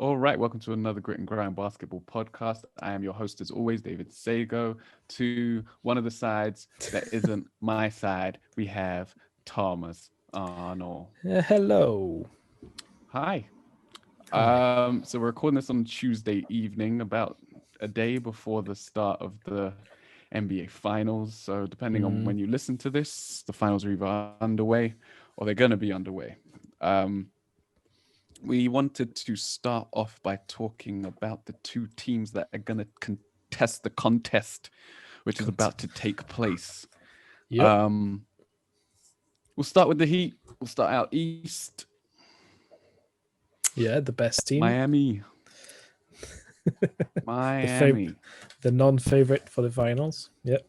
All right, welcome to another Grit and Grind basketball podcast. I am your host, as always, David Sago. To one of the sides that isn't my side, we have Thomas Arnold. Hello. Hi. Hi. So we're recording this on Tuesday evening, about a day before the start of the NBA Finals. So depending on when you listen to this, the finals are either underway or they're going to be underway. We wanted to start off by talking about the two teams that are going to contest the contest, which is about to take place. Yep. We'll start with the Heat. We'll start out east. Yeah, the best team. Miami. The non-favorite for the finals. Yep.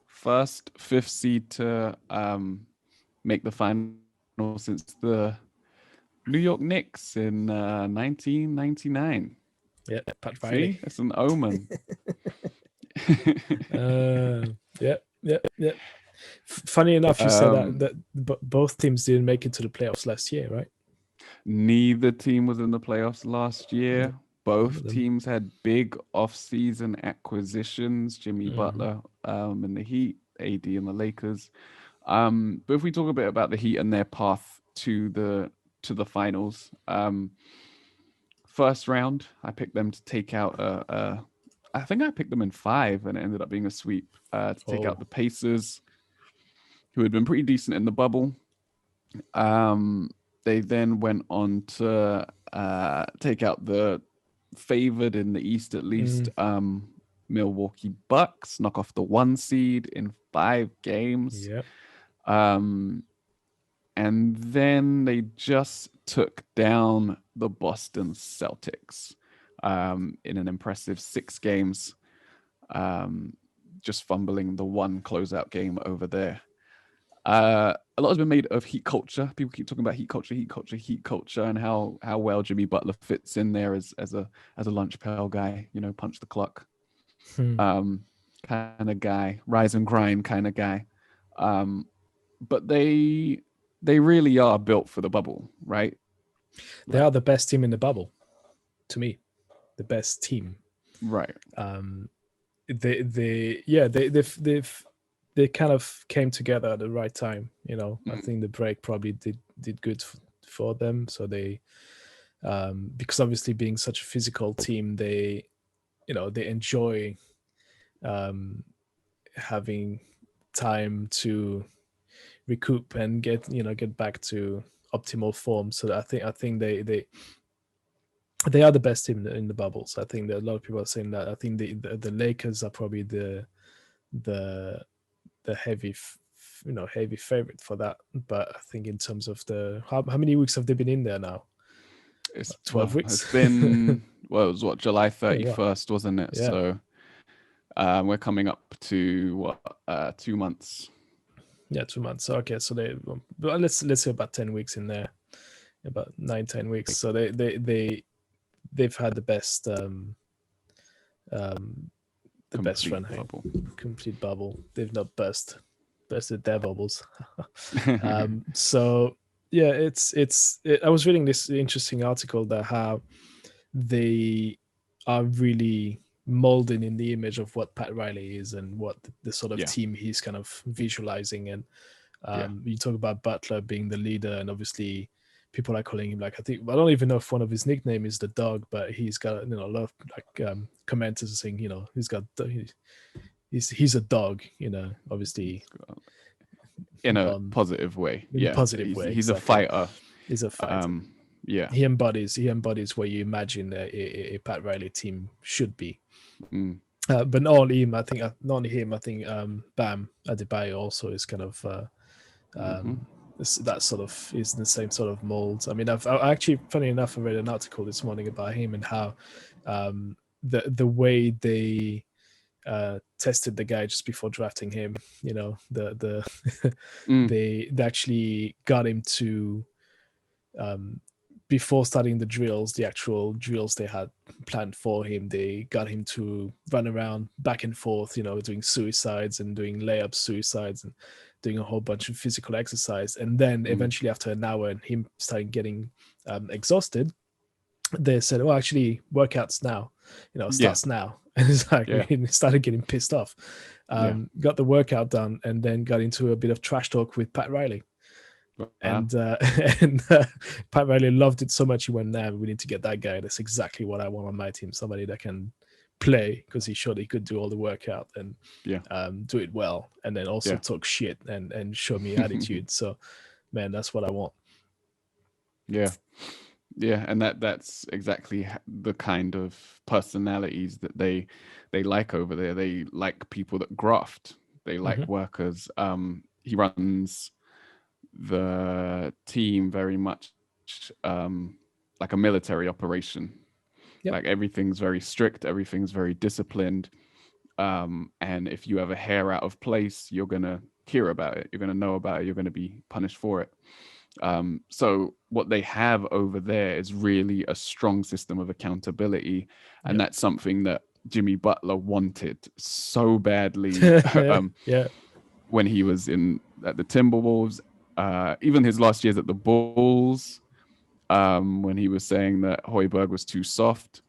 First, fifth seed to make the final since the New York Knicks in 1999. Yeah, Pat Riley. See, it's an omen. Yeah. Funny enough, you said that both teams didn't make it to the playoffs last year, right? Neither team was in the playoffs last year. Yeah. Both teams had big off-season acquisitions. Jimmy Butler in the Heat, AD in the Lakers. But if we talk a bit about the Heat and their path to the finals, first round, I picked them to take out I think I picked them in 5, and it ended up being a sweep to take out the Pacers, who had been pretty decent in the bubble. They then went on to take out the favored in the East, at least, Milwaukee Bucks, knock off the 1 seed in 5 games. Yep. And then they just took down the Boston Celtics in an impressive 6 games, just fumbling the 1 closeout game over there. A lot has been made of Heat culture. People keep talking about Heat culture, and how well Jimmy Butler fits in there as a lunch pail guy. You know, punch the clock, kind of guy, rise and grind kind of guy. But they really are built for the bubble, right? They are the best team in the bubble, to me. The best team, right? They kind of came together at the right time. You know, I think the break probably did good for them. So they, because obviously being such a physical team, they enjoy having time to recoup and get back to optimal form. So I think they are the best team in the bubble. So I think that a lot of people are saying that. I think the Lakers are probably the heavy favorite for that. But I think in terms of how many weeks have they been in there now? It's 12 weeks. It's been it was July 31st, wasn't it? Yeah. So we're coming up to 2 months. Yeah, 2 months. Okay, so let's say about 10 weeks in there, about 9-10 weeks. So they've had the best best run, complete bubble. They've not bursted their bubbles. So yeah, I was reading this interesting article that how they are really molding in the image of what Pat Riley is and what the sort of team he's kind of visualizing. And you talk about Butler being the leader, and obviously people are calling him, like, I don't even know if one of his nickname is the dog, but he's got a lot of commenters saying he's a dog, obviously in a positive way. In a positive way. He's exactly. a fighter. He's a fighter. Yeah, he embodies what you imagine a Pat Riley team should be. But not only him, I think Bam Adebayo also is kind of that sort of is the same sort of mold. I mean, I actually, funny enough, I read an article this morning about him and how the way they tested the guy just before drafting him, they actually got him to before starting the actual drills they had planned for him, they got him to run around back and forth, doing suicides and doing layup suicides and doing a whole bunch of physical exercise. And then eventually after an hour and him starting getting exhausted, they said, "Oh, actually, workouts now, Yeah. starts now." And it's like Yeah. we started getting pissed off. Yeah. Got the workout done, and then got into a bit of trash talk with Pat Riley. Wow. And and Pat Riley loved it so much he went, "Nah, we need to get that guy. That's exactly what I want on my team. Somebody that can play, because he showed he could do all the workout and Yeah. do it well, and then also Yeah. talk shit and show me attitude." So, man, that's what I want. Yeah. Yeah, and that's exactly the kind of personalities that they like over there. They like people that graft. They like Hmm. workers. He runs the team very much like a military operation. Like Yep. everything's very strict, everything's very disciplined. And if you have a hair out of place, you're gonna hear about it. You're gonna know about it. You're gonna be punished for it. So what they have over there is really a strong system of accountability, and Yep. that's something that Jimmy Butler wanted so badly Yeah. when he was in at the Timberwolves. Even his last years at the Bulls, when he was saying that Hoiberg was too soft.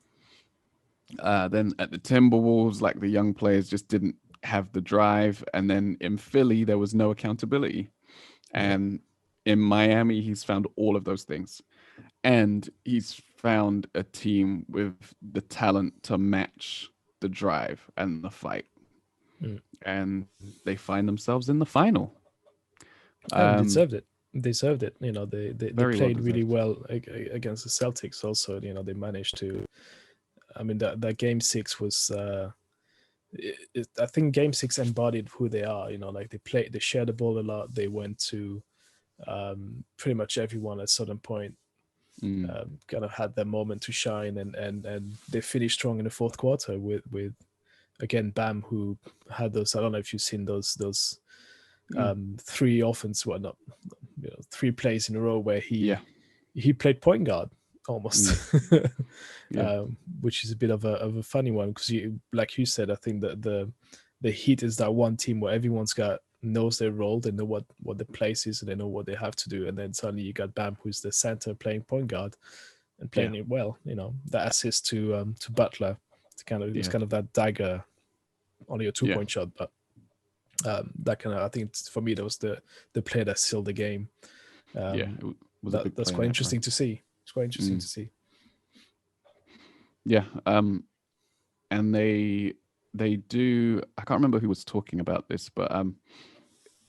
Then at the Timberwolves, like the young players just didn't have the drive, and then in Philly there was no accountability. Yep. And in Miami, he's found all of those things. And he's found a team with the talent to match the drive and the fight. Mm. And they find themselves in the final. And Um, deserved it. They deserved it. They very well played really deserved. well against the Celtics. Also, they managed to. I mean, that game six was. I think game six embodied who they are. Like they shared the ball a lot. They went to pretty much everyone at a certain point. Mm, Kind of had their moment to shine, and they finished strong in the fourth quarter with again Bam, who had those. I don't know if you've seen those mm, three offense, well, not 3 plays in a row where yeah. he played point guard Mm, almost, yeah. which is a bit of a funny one because like you said, I think that the Heat is that one team where everyone's got knows their role, they know what the place is, and they know what they have to do, and then suddenly you got Bam, who's the center playing point guard and Yeah. playing it well. That assist to Butler, it was Yeah. kind of that dagger, only a two Yeah. point shot, but that kind of, I think for me that was the play that sealed the game. Yeah. Um, Was a big that's play in quite that run. interesting to see. It's quite interesting Mm, to see. yeah. And they do. I can't remember who was talking about this, but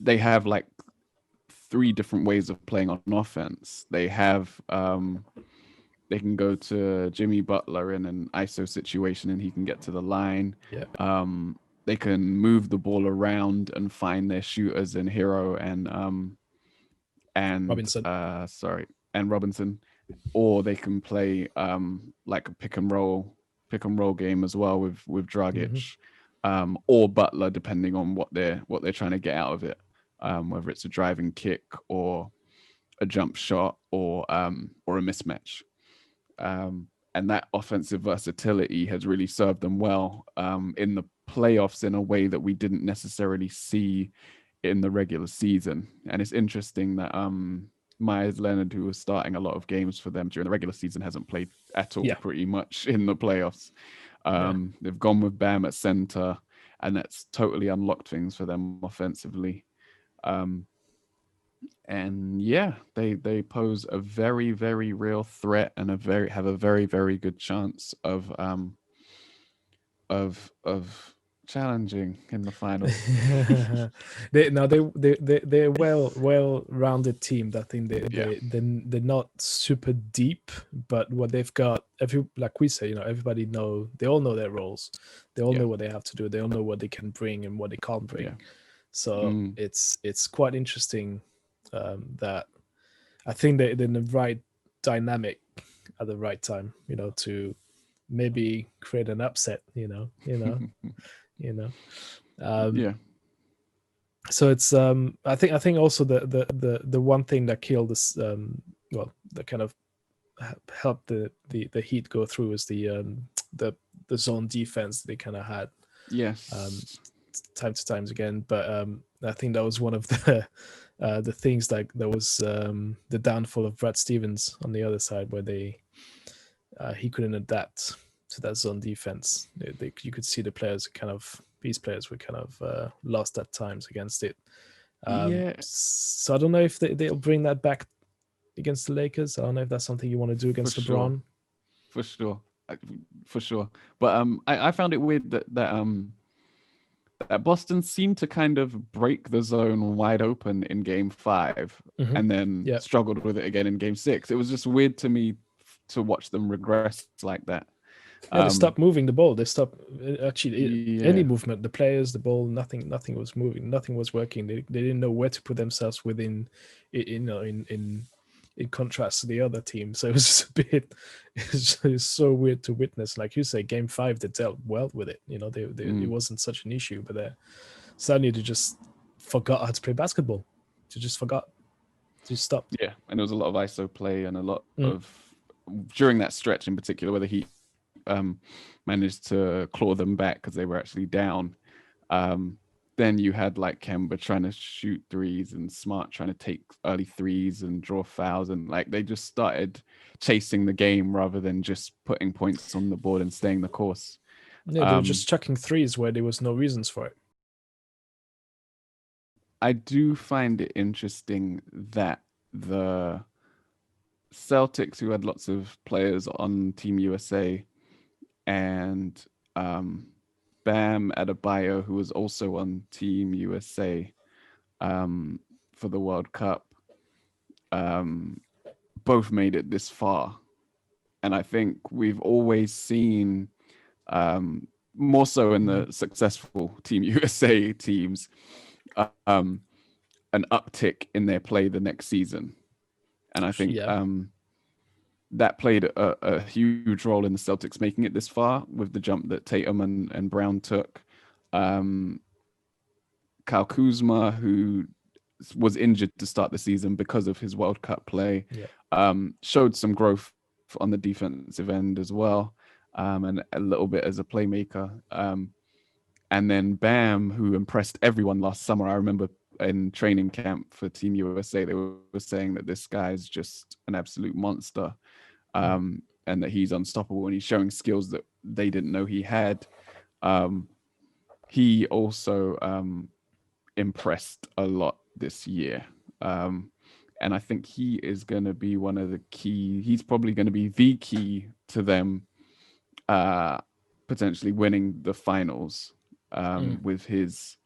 they have like three different ways of playing on offense. They can go to Jimmy Butler in an ISO situation and he can get to the line. Yeah, They can move the ball around and find their shooters in Hero and Robinson. sorry, and Robinson, or they can play like a pick and roll game as well with Hmm. Dragic, or Butler, depending on what they're trying to get out of it, whether it's a driving kick or a jump shot or a mismatch. And that offensive versatility has really served them well in the playoffs in a way that we didn't necessarily see in the regular season. And it's interesting that Myers Leonard, who was starting a lot of games for them during the regular season, hasn't played at all Yeah, pretty much in the playoffs. yeah. They've gone with Bam at center, and that's totally unlocked things for them offensively. Um, and yeah, they pose a very very real threat and a very very good chance of challenging in the final. They're well rounded team. I think Yeah, they're not super deep, but what they've got, like we say, everybody they all know their roles. They all yeah, know what they have to do. They all know what they can bring and what they can't yeah, bring. So mm, it's quite interesting that I think they're in the right dynamic at the right time, to maybe create an upset, you know. Um, yeah, so it's I think also the one thing that killed this, well, that kind of helped the Heat go through is the the zone defense they kind of had um, yes, time to times again. But I think that was one of the things, like that was the downfall of Brad Stevens on the other side, where they he couldn't adapt to that zone defense. You could see these players were kind of lost at times against it. Yeah, So I don't know if they'll bring that back against the Lakers. I don't know if that's something you want to do for against sure, LeBron. for sure, for sure. But I found it weird that Boston seemed to kind of break the zone wide open in game 5 Mm-hmm. and then Yeah. struggled with it again in game 6. It was just weird to me to watch them regress like that. Yeah, they stopped moving the ball. They stopped actually any Yeah. movement. The players, the ball, nothing was moving. Nothing was working. They didn't know where to put themselves within, in contrast to the other team. So it was just a bit. It's so weird to witness. Like you say, game 5 they dealt well with it. It wasn't such an issue, but suddenly they just forgot how to play basketball. They just forgot. They stopped. Yeah, and there was a lot of ISO play and a lot of during that stretch in particular where the Heat managed to claw them back because they were actually down. Then you had like Kemba trying to shoot threes and Smart trying to take early threes and draw fouls, and like they just started chasing the game rather than just putting points on the board and staying the course. Yeah, they were just chucking threes where there was no reasons for it. I do find it interesting that the Celtics, who had lots of players on Team USA, and Bam Adebayo, who was also on Team USA for the World Cup, both made it this far. And I think we've always seen, more so in the successful Team USA teams, an uptick in their play the next season. And I think that played a huge role in the Celtics making it this far with the jump that Tatum and Brown took. Kyle Kuzma, who was injured to start the season because of his World Cup play, showed some growth on the defensive end as well, and a little bit as a playmaker. And then Bam, who impressed everyone last summer. I remember in training camp for Team USA, they were saying that this guy's just an absolute monster, and that he's unstoppable, and he's showing skills that they didn't know he had. He also impressed a lot this year. And I think he is going to be one of the key, he's probably going to be the key to them potentially winning the finals with his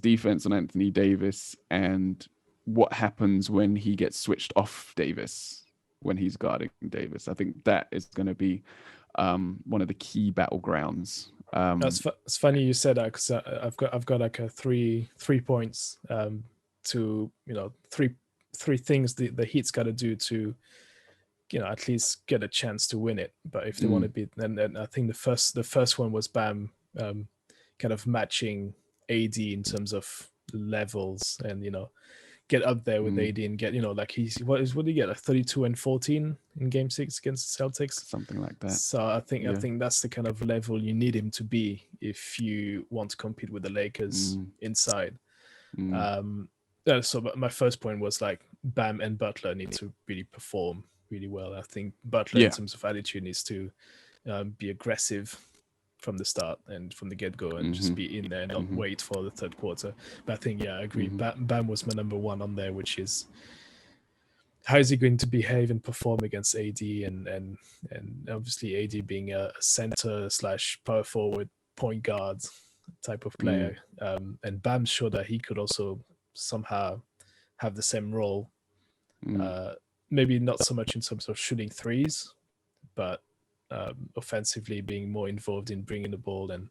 defense on Anthony Davis, and what happens when he gets switched off Davis when he's guarding Davis. I think that is going to be one of the key battlegrounds. It's funny you said that, because I've got like a three points to three things the Heat's got to do to at least get a chance to win it. But if they want to beat, then I think the first one was Bam kind of matching AD in terms of levels, and get up there with AD and get like what did he get, like 32 and 14 in game 6 against the Celtics, something like that. So I think that's the kind of level you need him to be if you want to compete with the Lakers inside. So my first point was like Bam and Butler need to really perform really well. I think Butler in terms of attitude needs to be aggressive from the start and from the get-go, and just be in there and not wait for the third quarter. But I think I agree. Bam was my number one on there, which is how is he going to behave and perform against AD, and obviously AD being a center / power forward point guard type of player, and Bam showed that he could also somehow have the same role. Maybe not so much in terms of shooting threes, but offensively being more involved in bringing the ball and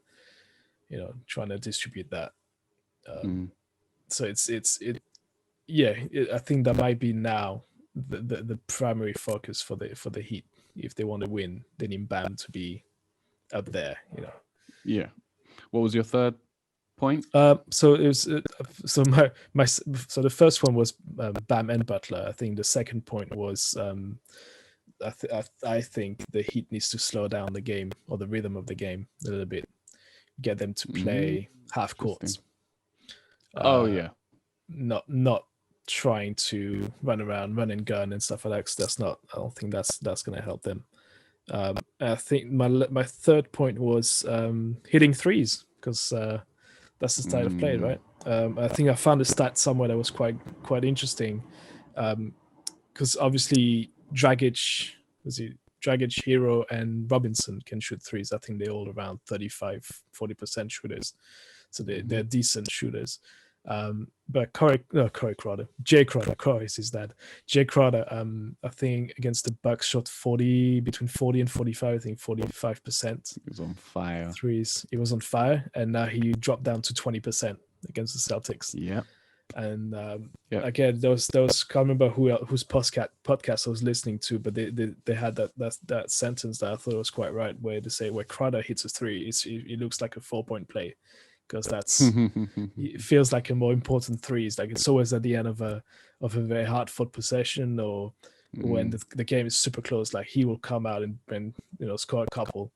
trying to distribute that. So I think that might be now the primary focus for the Heat. If they want to win, they need Bam to be up there. Yeah. What was your third point? So it was so the first one was Bam and Butler. I think the second point was I think the Heat needs to slow down the game, or the rhythm of the game, a little bit. Get them to play half courts. Not trying to run around, run and gun and stuff like that. 'Cause I don't think that's going to help them. I think my third point was hitting threes, because that's the style of play, Mm, right? I think I found a stat somewhere that was quite interesting, because obviously Dragic, Hero, and Robinson can shoot threes. I think they're all around 35-40% shooters, so they're mhm. decent shooters. But Corey Crowder, Jay Crowder, Corey is that Jay Crowder. I think against the Bucks shot 40 and 45. I think 45% It was on fire. threes. He was on fire, and now he dropped down to 20% against the Celtics. Yep. And Yep. again, those can't remember whose podcast I was listening to, but they had that sentence that I thought was quite right, where they say where Crowder hits a three, it looks like a 4-point play, because it feels like a more important three. It's like it's always at the end of a very hard fought possession, or when Mm, the game is super close, like he will come out and score a couple.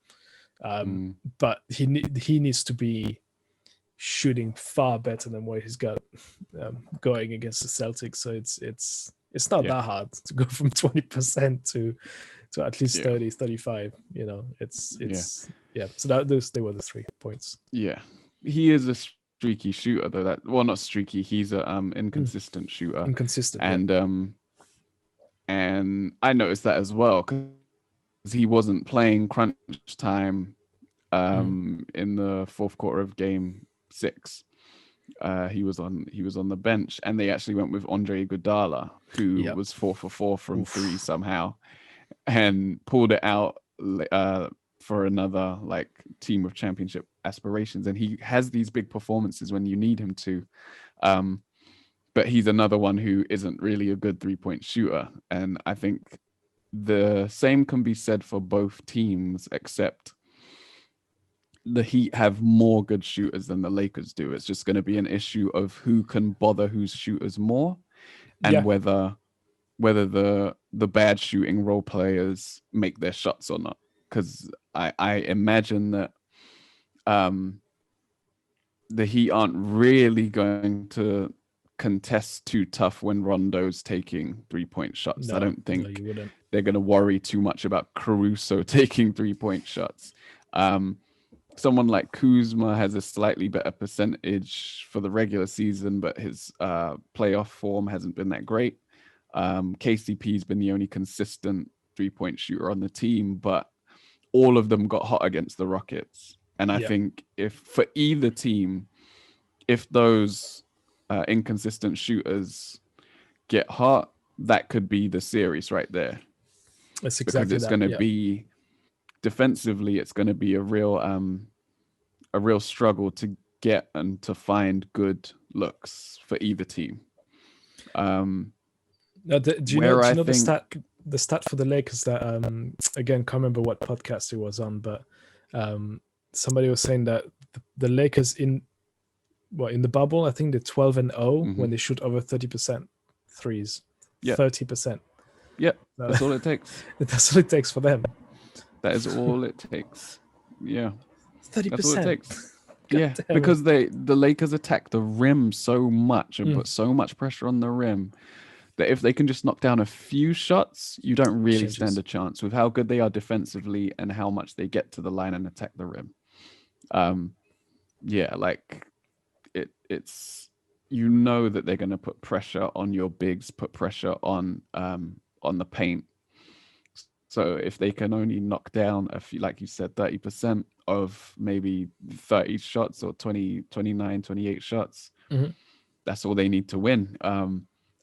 mm, But he needs to be shooting far better than what he's got going against the Celtics. So it's not yeah. that hard to go from 20% to at least Yeah. 30, 35. Yeah. Yeah. So that those they were the 3 points. Yeah. He is a streaky shooter though. Not streaky, he's a Mm. inconsistent shooter. Inconsistent. Yeah. And I noticed that as well, because he wasn't playing crunch time Mm. in the fourth quarter of game 6. He was on the bench, and they actually went with Andre Iguodala, who Yep. was 4 for 4 from three Oof. somehow, and pulled it out for another like team with championship aspirations. And he has these big performances when you need him to. Um, but he's another one who isn't really a good 3-point shooter. And I think the same can be said for both teams, except the Heat have more good shooters than the Lakers do. It's just going to be an issue of who can bother whose shooters more, and Yeah. whether the bad shooting role players make their shots or not. Because I imagine that um, the Heat aren't really going to contest too tough when Rondo's taking 3-point shots. I No, don't no, think you wouldn't. they're going to worry too much about Caruso taking 3-point shots. Someone like Kuzma has a slightly better percentage for the regular season, but his playoff form hasn't been that great. KCP's been the only consistent 3-point shooter on the team, but all of them got hot against the Rockets. And I Yeah. think if for either team, if those inconsistent shooters get hot, that could be the series right there, It's because exactly it's that. going to Yeah. be defensively, it's going to be a real struggle to get and to find good looks for either team. Um, Now, do you know? where Do you I know the think, stat? The stat for the Lakers that again, can't remember what podcast it was on, but um, somebody was saying that the Lakers in the bubble, I think they're 12-0 mm-hmm, when they shoot over 30% threes. yeah, 30%. yeah, So that's all it takes. that's what it takes for them. That is all it takes. Yeah, that's all it 30%. takes. God Yeah, damn it. because the Lakers attack the rim so much and Mm. put so much pressure on the rim that if they can just knock down a few shots, you don't really stand Changes. a chance with how good they are defensively and how much they get to the line and attack the rim. Um, yeah, like it's that they're going to put pressure on your bigs, put pressure on the paint. So if they can only knock down a few, like you said, 30% of maybe 30 shots or 20, 29, 28 shots, Mhm. that's all they need to win.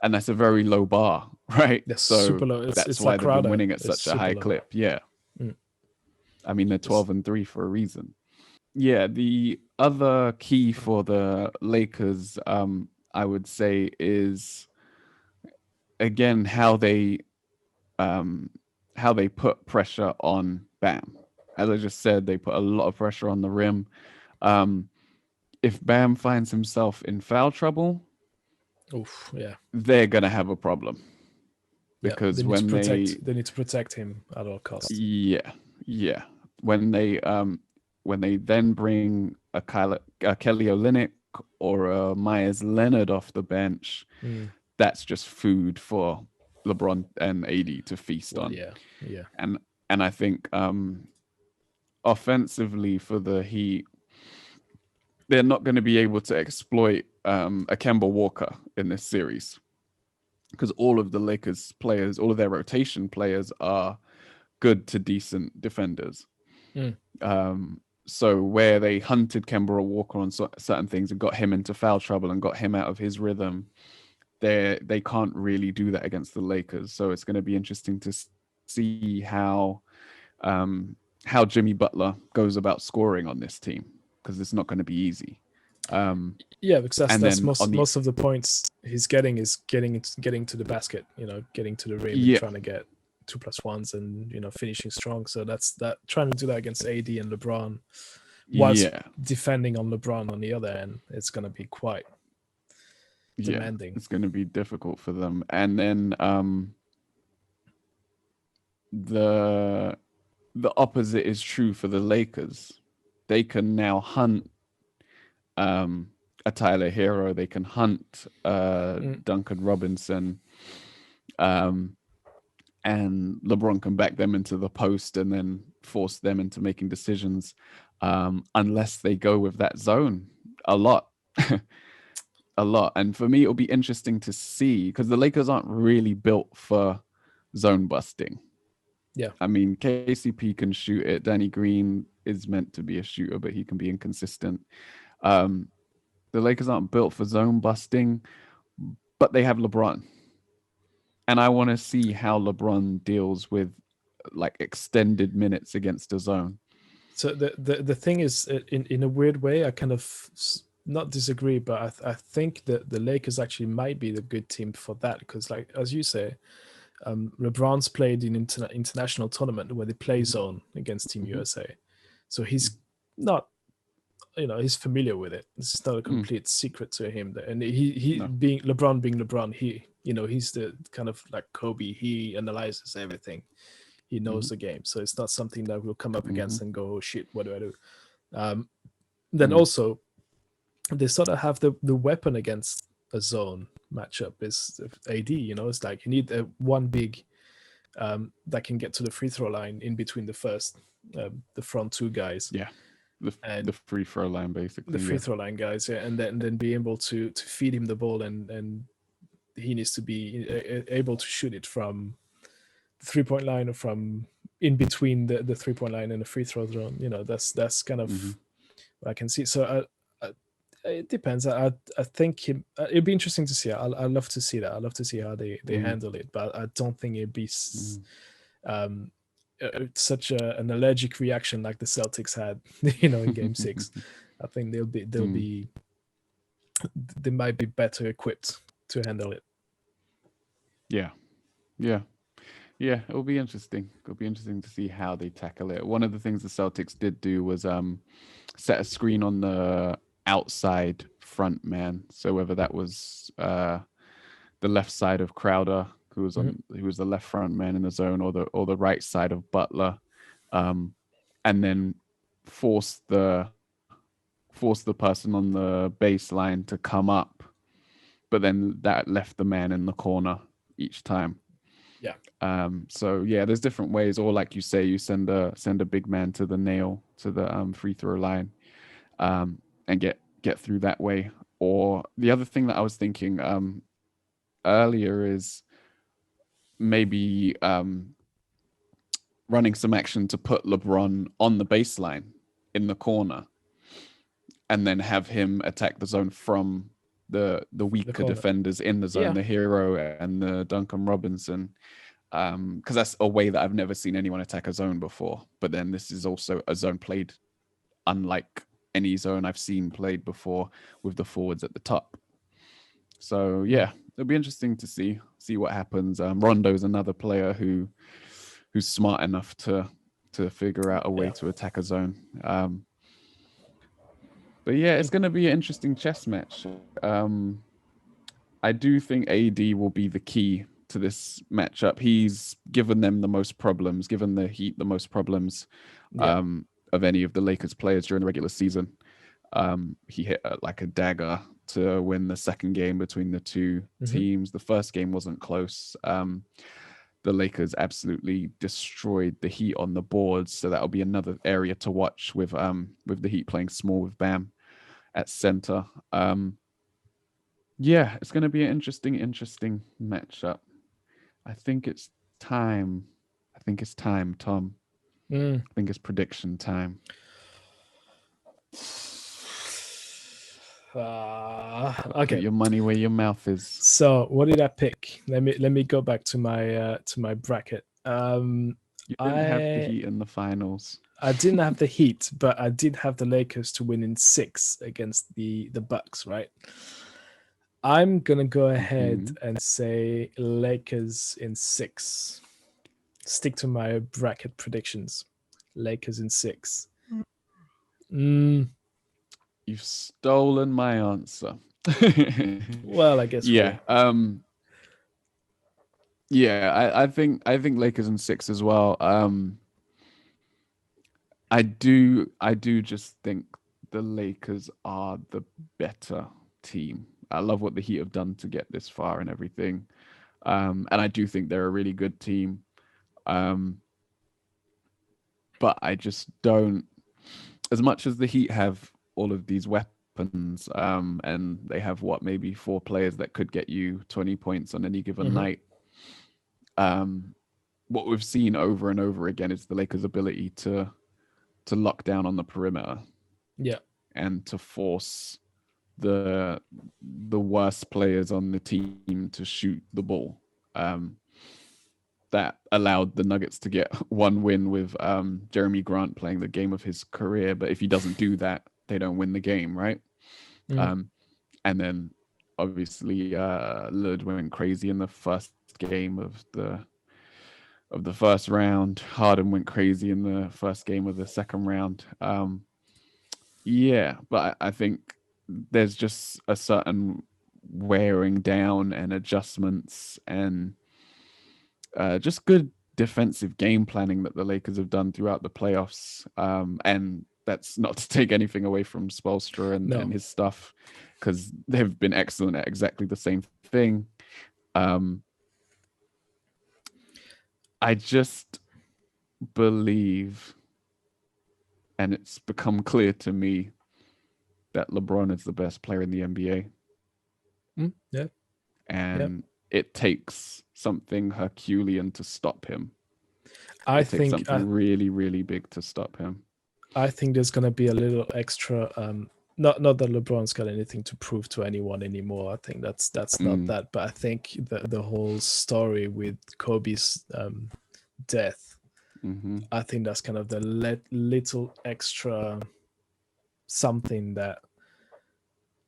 And that's a very low bar, right? That's super So low. that's It's why like they've been Crowder. winning at It's such a super high low. clip. Yeah. Mm. I mean, they're It's 12-3 for a reason. Yeah, the other key for the Lakers, I would say, is again um, how they put pressure on Bam. As I just said, they put a lot of pressure on the rim. Um, if Bam finds himself in foul trouble, oof. Yeah. they're gonna have a problem, Yeah. They because need to protect. They need to protect him at all costs. yeah, yeah, when they then bring a Kelly Olynyk or a Myers Leonard off the bench, Mm. that's just food for LeBron and AD to feast Well, on. yeah. Yeah. And And I think offensively for the Heat, they're not going to be able to exploit a Kemba Walker in this series because all of the Lakers players, all of their rotation players are good to decent defenders. Mm. So where they hunted Kemba Walker on certain things and got him into foul trouble and got him out of his rhythm, they can't really do that against the Lakers. So it's going to be interesting to see how Jimmy Butler goes about scoring on this team because it's not going to be easy. Yeah, because And that's then on the most of the points he's getting is getting to the basket, getting to the rim and yeah trying to get 2+1s and finishing strong. So that's that trying to do that against AD and LeBron, whilst yeah defending on LeBron on the other end, it's gonna be quite yeah demanding. it's going to be difficult for them. And then the the opposite is true for the Lakers. They can now hunt a Tyler Hero. They can hunt Mm. Duncan Robinson, um, and LeBron can back them into the post and then force them into making decisions. Unless they go with that zone a lot, a lot. And for me, it'll be interesting to see because the Lakers aren't really built for zone busting. Yeah. I mean, KCP can shoot it. Danny Green is meant to be a shooter, but he can be inconsistent. Um, the Lakers aren't built for zone busting, but they have LeBron. And I want to see how LeBron deals with like extended minutes against a zone. So the thing is, in a weird way, I kind of not disagree, but I think that the Lakers actually might be the good team for that because, like as you say, LeBron's played in international tournament where they play Mm-hmm. zone against Team Mm-hmm. USA, so he's not, he's familiar with it. It's not a Mm, complete secret to him. And he no. being LeBron, he's the kind of like Kobe. He analyzes everything. He knows Mm-hmm. the game, so it's not something that we'll come up Mm-hmm. against and go, "Oh shit, what do I do?" Then Mm, also they sort of have the weapon against a zone matchup is AD. It's like you need one big that can get to the free throw line in between the front two guys, yeah. The and free throw line the basically. free Yeah. throw line guys, yeah, and then be able to feed him the ball, and he needs to be able to shoot it from the 3-point line or from in between the 3-point line and the free throw zone. That's kind Mm-hmm. of what I can see. So it depends. I think it'd be interesting to see. I love to see that. I love to see how they Mm-hmm. handle it, but I don't think it'd be Mm-hmm. um, such an allergic reaction like the Celtics had, in Game 6. I think Mm. they might be better equipped to handle it. Yeah. Yeah. Yeah, it'll be interesting. It'll be interesting to see how they tackle it. One of the things the Celtics did do was set a screen on the outside front man. So whether that was the left side of Crowder, Mhm. who was the left front man in the zone, or the right side of Butler, um, and then force the force the person on the baseline to come up, but then that left the man in the corner each time. Yeah. So yeah, there's different ways, or like you say, you send a big man to the nail to the free throw line, and get through that way. Or the other thing that I was thinking earlier is maybe running some action to put LeBron on the baseline in the corner, and then have him attack the zone from the The weaker corner. defenders in the zone, Yeah. the Hero and the Duncan Robinson, because that's a way that I've never seen anyone attack a zone before. But then this is also a zone played unlike any zone I've seen played before with the forwards at the top. So Mm. yeah, it'll be interesting to see what happens. Rondo's another player who's smart enough to figure out a way Yeah. to attack a zone. But yeah, it's going to be an interesting chess match. I do think AD will be the key to this matchup. He's given them the most problems, given the Heat the most problems Yeah. of any of the Lakers players during the regular season. He hit like a dagger to win the second game between the two Hmm. teams. The first game wasn't close. the Lakers absolutely destroyed the Heat on the boards. So that'll be another area to watch with the Heat playing small with Bam at center. Yeah, it's going to be an interesting matchup. I think it's time. I think it's time, Tom. I think it's prediction time. Put Okay. your money where your mouth is. So what did I pick? Let me go back to my bracket. You didn't have the Heat in the finals. I didn't have the Heat, but I did have the Lakers to win in 6 against the Bucks, right? I'm gonna go ahead and say Lakers in 6. Stick to my bracket predictions. Lakers in 6. You've stolen my answer. Well, I guess. Yeah. Yeah, I think Lakers in 6 as well. I do just think the Lakers are the better team. I love what the Heat have done to get this far and everything. And I do think they're a really good team. But I just don't, as much as the Heat have all of these weapons, and they have maybe 4 players that could get you 20 points on any given night. What we've seen over and over again is the Lakers' ability to lock down on the perimeter. Yeah. And to force the worst players on the team to shoot the ball. That allowed the Nuggets to get one win with Jeremy Grant playing the game of his career. But if he doesn't do that, they don't win the game, right? And then obviously Lillard went crazy in the first game of the first round. Harden went crazy in the first game of the second round. Yeah, but I think there's just a certain wearing down and adjustments and just good defensive game planning that the Lakers have done throughout the playoffs. And that's not to take anything away from Spoelstra and his stuff, because they've been excellent at exactly the same thing. I just believe, and it's become clear to me, that LeBron is the best player in the NBA. Yeah. And it takes something Herculean to stop him. It takes something really, really big to stop him. I think there's going to be a little extra. Not that LeBron's got anything to prove to anyone anymore. I think that's not that. But I think the whole story with Kobe's death, I think that's kind of the little extra something that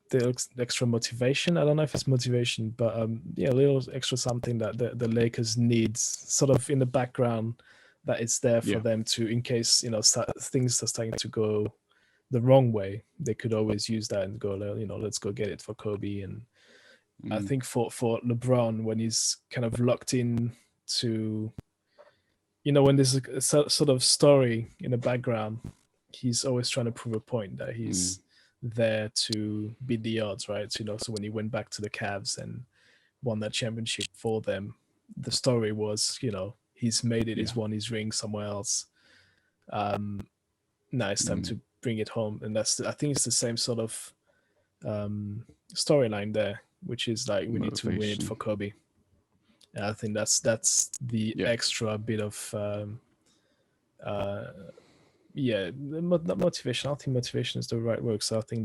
the extra motivation. I don't know if it's motivation, but a little extra something that the Lakers needs, sort of in the background, that it's there for them to, in case things are starting to go the wrong way, they could always use that and go, let's go get it for Kobe. And I think for LeBron, when he's kind of locked in to, when there's a sort of story in the background, he's always trying to prove a point that he's there to beat the odds, right? So when he went back to the Cavs and won that championship for them, the story was, he's made it, he's won his ring somewhere else. Now it's time to bring it home, and I think it's the same sort of storyline there, which is like, we need to win it for Kobe. And I think that's the extra bit of not motivation. I don't think motivation is the right word, so I think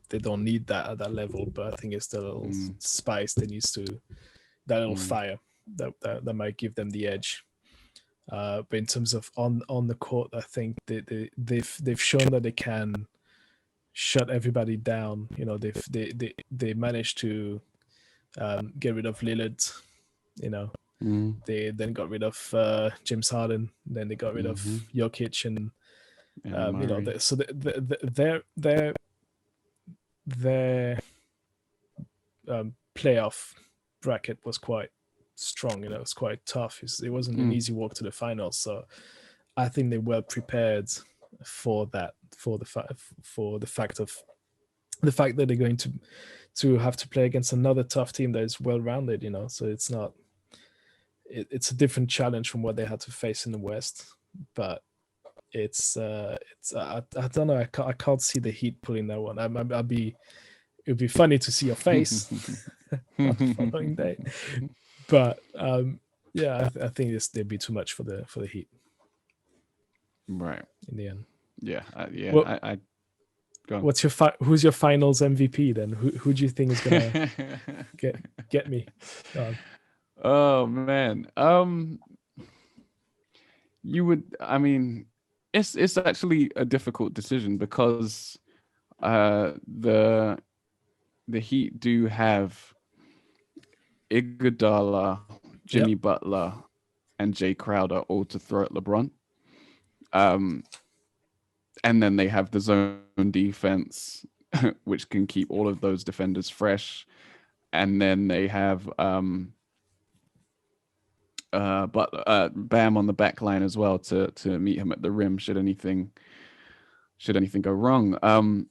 they don't need that at that level, but I think it's the little spice that needs to, that little fire that might give them the edge. But in terms of on the court, I think they've shown that they can shut everybody down. They managed to get rid of Lillard. They then got rid of James Harden. Then they got rid of Jokic, and so their playoff bracket was quite strong. It was quite tough. It wasn't an easy walk to the finals. So I think they're well prepared for that. For the fact that they're going to have to play against another tough team that is well rounded. So it's not. it's a different challenge from what they had to face in the West, but it's I don't know. I can't see the Heat pulling that one. It would be funny to see your face on the following day, but yeah, I think there'd be too much for the Heat Right. in the end. Yeah. Well, I go on. what's who's your finals MVP then? Who do you think is gonna get me? Oh man. You would. I mean, it's actually a difficult decision because the Heat do have Iguodala, Jimmy Yep. Butler, and Jay Crowder all to throw at LeBron. Um, and then they have the zone defense, which can keep all of those defenders fresh. And then they have Bam on the back line as well to meet him at the rim should anything go wrong.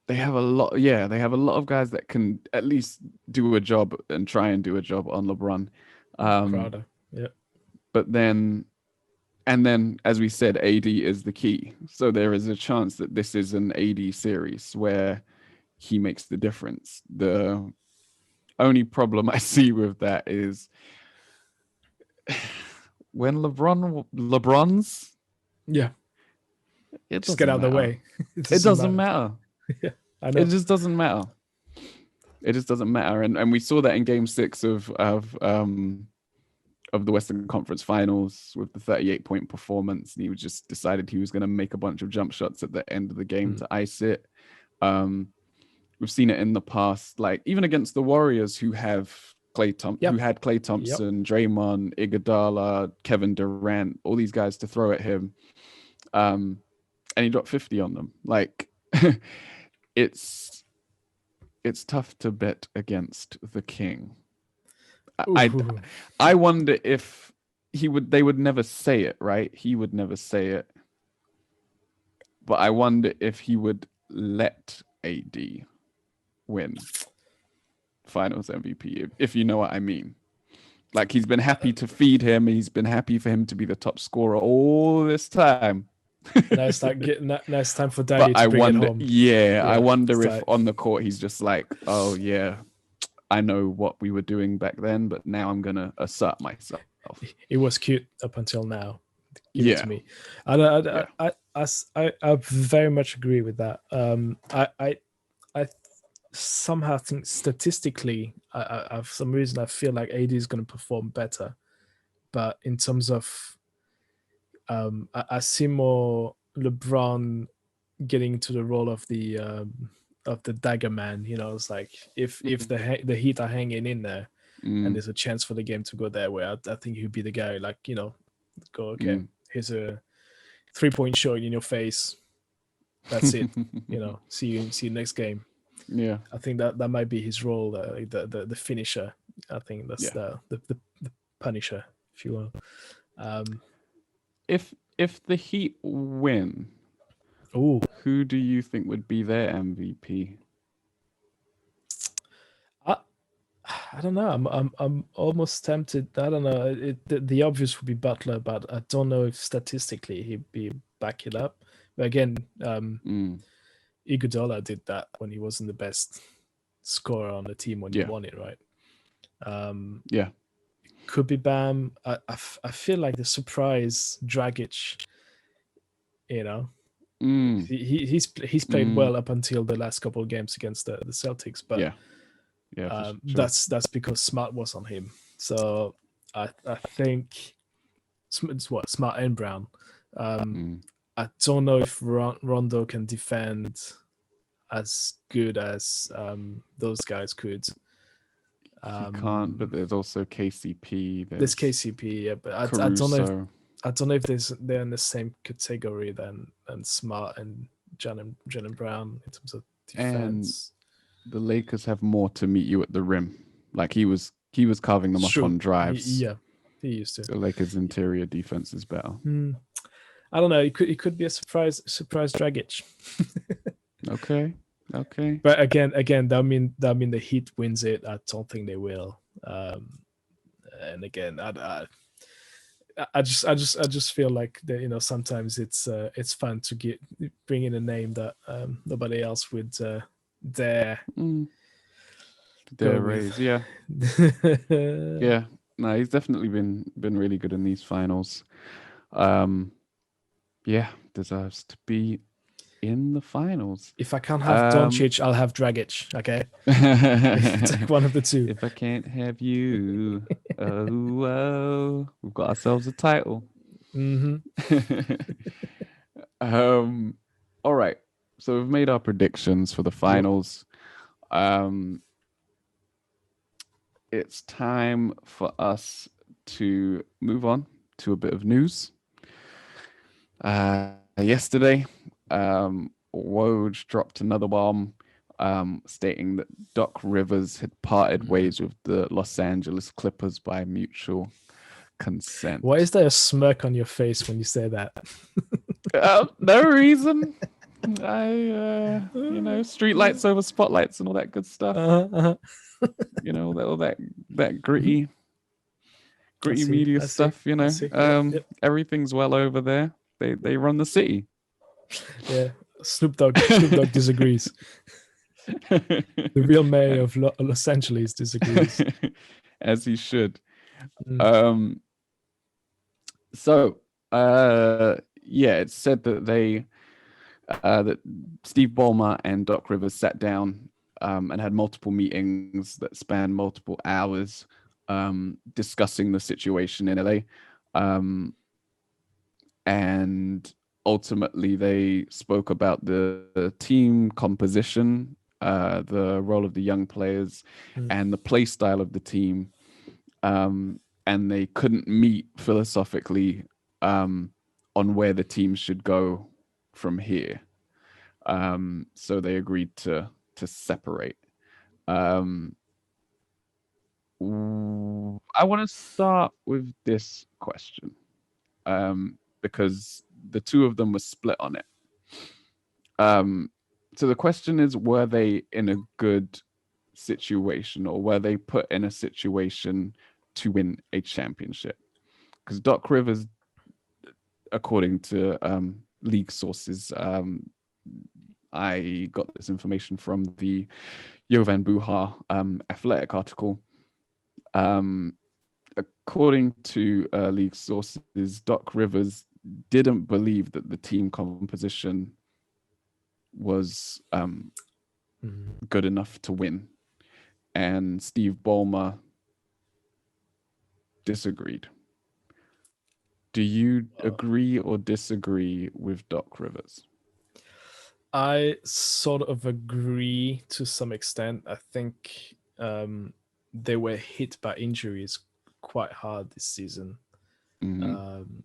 They have a lot. Yeah, they have a lot of guys that can at least do a job and try and do a job on LeBron. Crowder. Yeah. But then, and then, as we said, AD is the key. So there is a chance that this is an AD series where he makes the difference. The only problem I see with that is when LeBron's, Yeah. it Just get out of the way. It doesn't matter. Yeah, I know. It just doesn't matter. It just doesn't matter. And we saw that in Game 6 of the Western Conference Finals with the 38-point performance. And he just decided he was going to make a bunch of jump shots at the end of the game to ice it. We've seen it in the past, like even against the Warriors, who have who had Klay Thompson, Draymond, Iguodala, Kevin Durant, all these guys to throw at him, and he dropped 50 on them. Like, it's tough to bet against the king. I wonder if they would never say it, right? He would never say it. But I wonder if he would let AD win Finals MVP, if you know what I mean. Like, he's been happy to feed him. He's been happy for him to be the top scorer all this time. Now it's time for Daddy to bring it home. Yeah, I wonder if on the court he's just like, oh yeah, I know what we were doing back then, but now I'm gonna assert myself. It was cute up until now. Give it to me. I very much agree with that. I somehow think statistically, I for some reason I feel like AD is going to perform better, but in terms of I see more LeBron getting to the role of the dagger man. You know, it's like if the Heat are hanging in there and there's a chance for the game to go their way, I think he'd be the guy. Like, you know, go, okay, here's a 3-point shot in your face. That's it. You know, see you next game. Yeah, I think that might be his role, the finisher. I think that's the punisher, if you will. If the Heat win, who do you think would be their MVP? I don't know. I'm almost tempted. I don't know. The obvious would be Butler, but I don't know if statistically he'd be back it up. But again, Iguodala did that when he wasn't the best scorer on the team when he won it, right? Could be Bam. I feel like the surprise Dragic. You know, he's played well up until the last couple of games against the Celtics, but sure. That's because Smart was on him. So I think it's what Smart and Brown. I don't know if Rondo can defend as good as those guys could. He can't, but there's also KCP. There's KCP, yeah, but I don't know if they're in the same category than Smart and Jalen Brown in terms of defense. And the Lakers have more to meet you at the rim. Like he was carving them up on drives. He used to. The Lakers' interior defense is better. I don't know. It could be a surprise Dragic. Okay. But again, that mean the Heat wins it. I don't think they will. And again, I just feel like that, sometimes it's fun to bring in a name that nobody else would dare go with. raise, yeah. Yeah, no, he's definitely been really good in these finals. Yeah, deserves to be in the finals. If I can't have Doncic, I'll have Dragic. Okay, take one of the two. If I can't have you, oh, we've got ourselves a title. All right. So we've made our predictions for the finals. It's time for us to move on to a bit of news. Yesterday, Woj dropped another bomb, stating that Doc Rivers had parted ways with the Los Angeles Clippers by mutual consent. Why is there a smirk on your face when you say that? No reason. Street lights over spotlights and all that good stuff. All that gritty media stuff. Everything's well over there. They run the city. Yeah, Snoop Dogg disagrees. The real mayor of Los Angeles disagrees, as he should. It's said that that Steve Ballmer and Doc Rivers sat down and had multiple meetings that spanned multiple hours, discussing the situation in LA. And ultimately, they spoke about the team composition, the role of the young players, and the play style of the team. And they couldn't meet philosophically on where the team should go from here. So they agreed to separate. I want to start with this question. Because the two of them were split on it. So the question is, were they in a good situation, or were they put in a situation to win a championship? Because Doc Rivers, according to league sources, I got this information from the Jovan Buha Athletic article. According to league sources, Doc Rivers didn't believe that the team composition was good enough to win, and Steve Ballmer disagreed. Do you agree or disagree with Doc Rivers? I sort of agree to some extent. I think they were hit by injuries quite hard this season.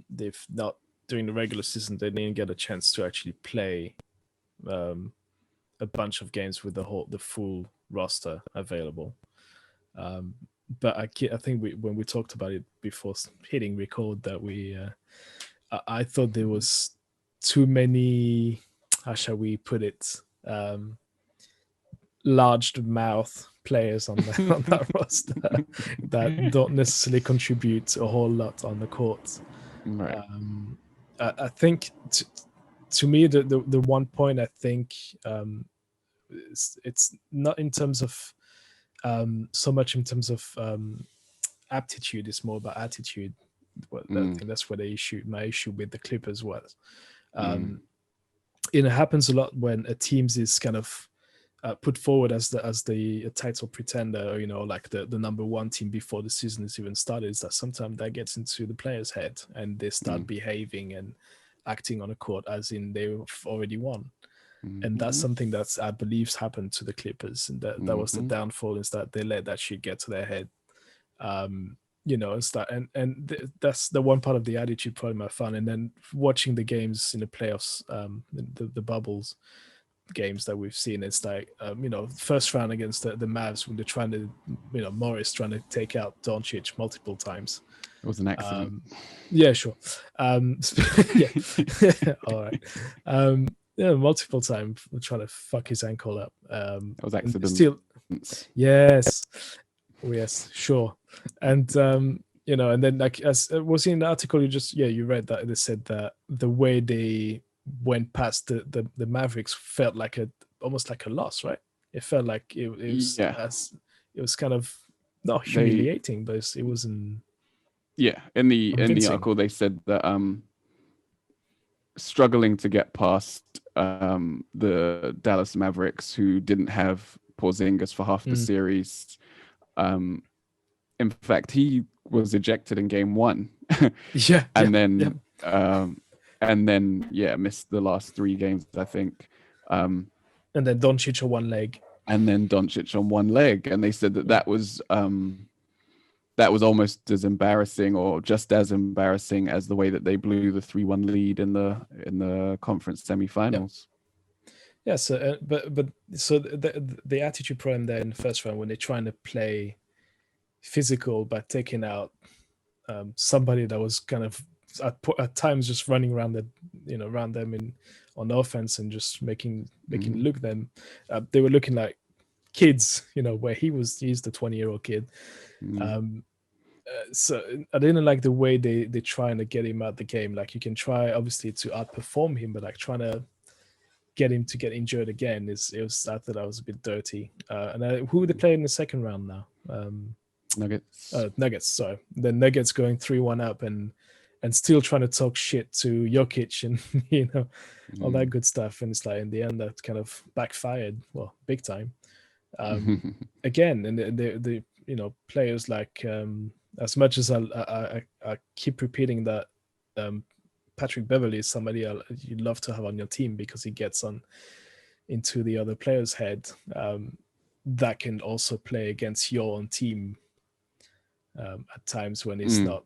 They've not, during the regular season, they didn't get a chance to actually play a bunch of games with the full roster available. But I think when we talked about it before hitting record, that I thought there was too many, how shall we put it, large mouth players on that roster that don't necessarily contribute a whole lot on the court. Right. I think to me the one point I think it's not in terms of so much in terms of aptitude. It's more about attitude. I think that's where my issue with the Clippers was. It happens a lot when a team is kind of put forward as the title pretender, or, like the number one team before the season is even started. Is that sometimes that gets into the players' head and they start behaving and acting on a court as in they've already won. And that's something that's, I believe, happened to the Clippers, and that was the downfall, is that they let that shit get to their head. It's that, and that's the one part of the attitude problem I found. And then watching the games in the playoffs, the bubbles games that we've seen, it's like first round against the Mavs, when they're trying to, Morris trying to take out Doncic multiple times. It was an accident. Yeah, sure. Yeah. All right. Multiple times trying to fuck his ankle up. It was accident. Still, yes, sure. And And then like as was in the article you read that they said that the way they went past the Mavericks felt like almost like a loss, right? It felt like Yeah, it was kind of not they humiliating, but it wasn't yeah, in the convincing. article they said that struggling to get past the Dallas Mavericks, who didn't have Porzingis for half the Mm. series. Um, in fact, he was ejected in game one, Yeah, yeah, and yeah. then yeah, missed the last three games, I think. Um, And then Doncic on one leg. and then Doncic on one leg, and they said that Yeah, that was almost as embarrassing, or just as embarrassing, as the way that they blew the 3-1 lead in the conference yeah, semifinals. yeah. So, but so the attitude problem there in the first round when they're trying to play physical by taking out somebody that was kind of at times just running around around them in on offense and just making Mm, look them. They were looking like kids, where he's the 20-year-old kid. mm, Um, so I didn't like the way they trying to get him out the game. Like you can try obviously to outperform him, but like trying to get him to get injured again I thought that was a bit dirty. And who would they play in the second round now? Nuggets. Nuggets. Sorry, the Nuggets going 3-1 up and still trying to talk shit to Jokic and all that Mm. good stuff. And it's like in the end that kind of backfired, well, big time. Um, Again, and the players like as much as I keep repeating that um, Patrick Beverly is somebody you'd love to have on your team because he gets on into the other player's head. That can also play against your own team at times when it's Mm. not,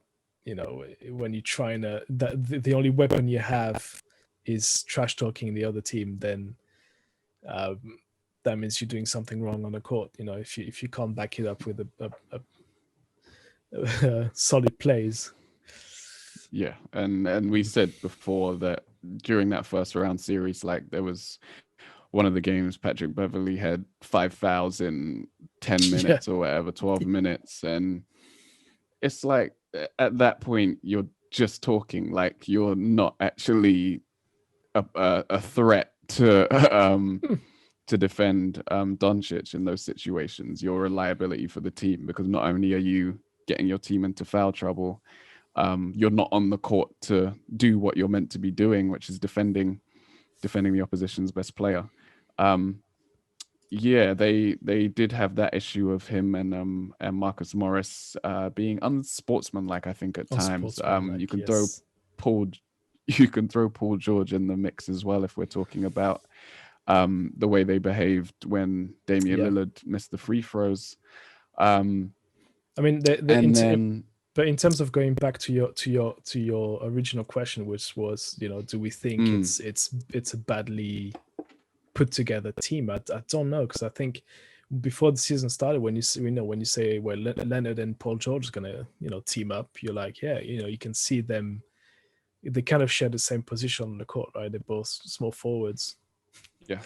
when you're trying to, that the only weapon you have is trash talking the other team, then um, that means you're doing something wrong on the court. If you can't back it up with a solid plays. Yeah, and we said before that during that first round series, like there was one of the games Patrick Beverly had 5 fouls in 10 Yeah, minutes or whatever, 12 minutes, and it's like at that point you're just talking, like you're not actually a threat to to defend Doncic in those situations. You're a liability for the team because not only are you getting your team into foul trouble, you're not on the court to do what you're meant to be doing, which is defending the opposition's best player. Um, yeah, they did have that issue of him and Marcus Morris being unsportsmanlike, I think, at times. You unsportsmanlike, can throw yes. Paul you can throw Paul George in the mix as well if we're talking about the way they behaved when Damian Yeah, Lillard missed the free throws. Um, I mean and then but in terms of going back to your original question, which was, do we think mm, it's a badly put together team? I don't know, because I think before the season started, when when you say, well, Leonard and Paul George is gonna team up, you're like, yeah, you can see them. They kind of share the same position on the court, right? They're both small forwards, yeah,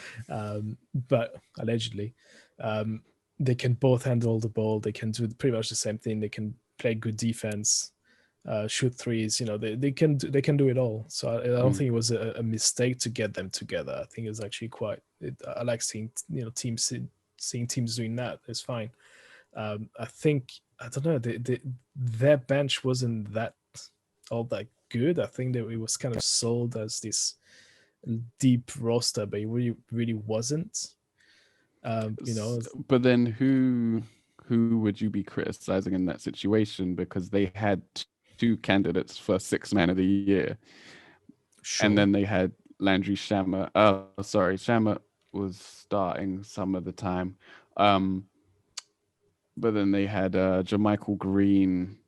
but allegedly, um, they can both handle the ball. They can do pretty much the same thing. They can play good defense, shoot threes. They can do it all. So I don't mm, think it was a mistake to get them together. I think it was actually quite. I like seeing teams seeing teams doing that. It's fine. I think I don't know. Their bench wasn't that all that good. I think that it was kind of sold as this deep roster, but it really wasn't. but then who would you be criticizing in that situation? Because they had two candidates for sixth man of the year, and Sure. then they had Landry Shamet. Oh, sorry, Shamet was starting some of the time. Um, but then they had Jermichael Green.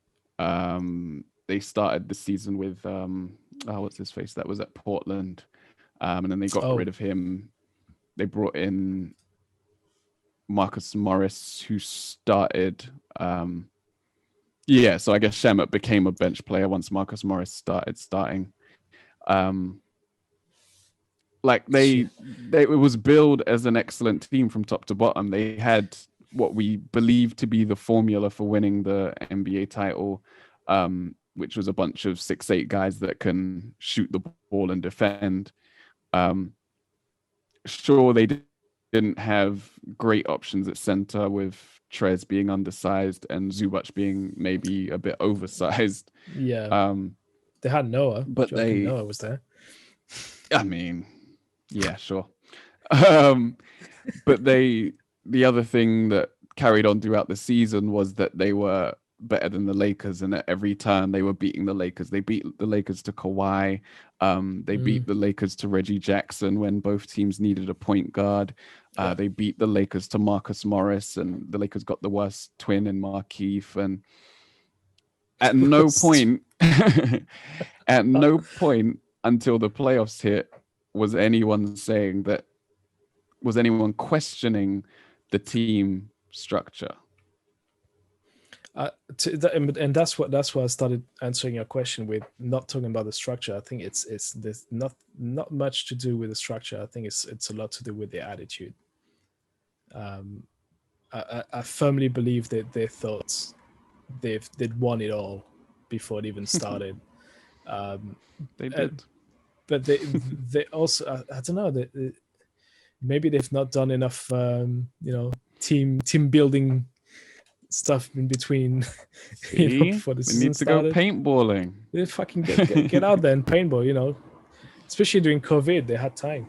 They started the season with oh, what's his face? That was at Portland. And then they got rid Oh, of him. They brought in Marcus Morris, who started. Yeah, so I guess Shamet became a bench player once Marcus Morris started starting. Um, like yeah. it was billed as an excellent team from top to bottom. They had what we believe to be the formula for winning the NBA title. which was a bunch of 6'8" guys that can shoot the ball and defend. Um, sure, they didn't have great options at center with Trez being undersized and Zubac being maybe a bit oversized. Yeah. Um, They had Noah. but Do you reckon they, Noah was there? I mean, yeah, sure. Um, but the other thing that carried on throughout the season was that they were better than the Lakers, and at every turn they were beating the Lakers. They beat the Lakers to Kawhi. They beat the Lakers to Reggie Jackson when both teams needed a point guard. Yeah. They beat the Lakers to Marcus Morris, and the Lakers got the worst twin in Markieff. And at no point, at no point until the playoffs hit was anyone saying that, was anyone questioning the team structure. And that's why I started answering your question with not talking about the structure. I think it's there's not much to do with the structure. I think it's a lot to do with the attitude. I firmly believe that they thought they'd won it all before it even started. They did. But they also I don't know, maybe they've not done enough team building stuff in between. Before the season we need to started. go paintballing. They fucking get out there and paintball, especially during COVID. They had time.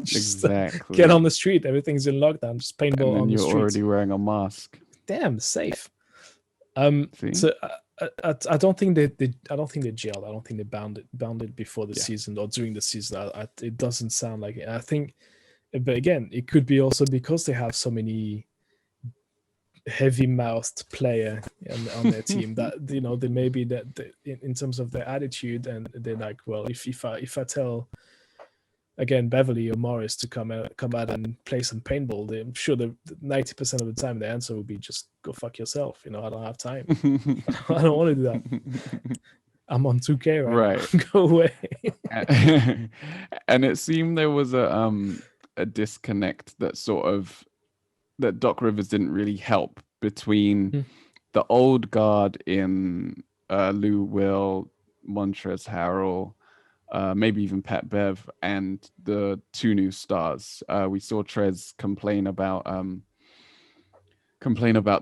Just Exactly. get on the street. Everything's in lockdown. Just paintball on the street. You're already wearing a mask. Damn, safe. See? So I don't think they gelled. I don't think they bounded before the season or during the season. It doesn't sound like it. I think, but again, it could be also because they have so many heavy-mouthed player on their team that they maybe that in terms of their attitude, and they're like, well, if I tell again Beverly or Morris to come out and play some paintball, I'm sure that 90% of the time the answer would be just go fuck yourself. I don't have time. I don't want to do that. I'm on 2K right now. Go away. And it seemed there was a disconnect that Doc Rivers didn't really help between the old guard in Lou Will, Montrezl Harrell, maybe even Pat Bev, and the two new stars. We saw Trez complain about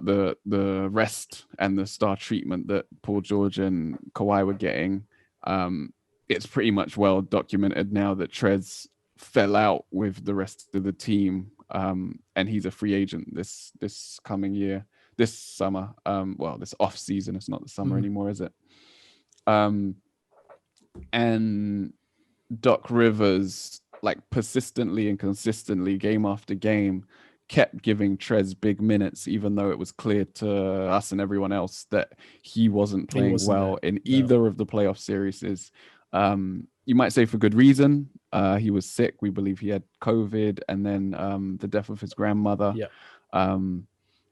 the rest and the star treatment that Paul George and Kawhi were getting. It's pretty much well documented now that Trez fell out with the rest of the team, and he's a free agent this coming year, this summer. This off season. It's not the summer anymore, is it? And Doc Rivers, like, persistently and consistently, game after game, kept giving Trez big minutes, even though it was clear to us and everyone else that he wasn't playing well in either of the playoff series. You might say for good reason. He was sick. We believe he had COVID, and then the death of his grandmother,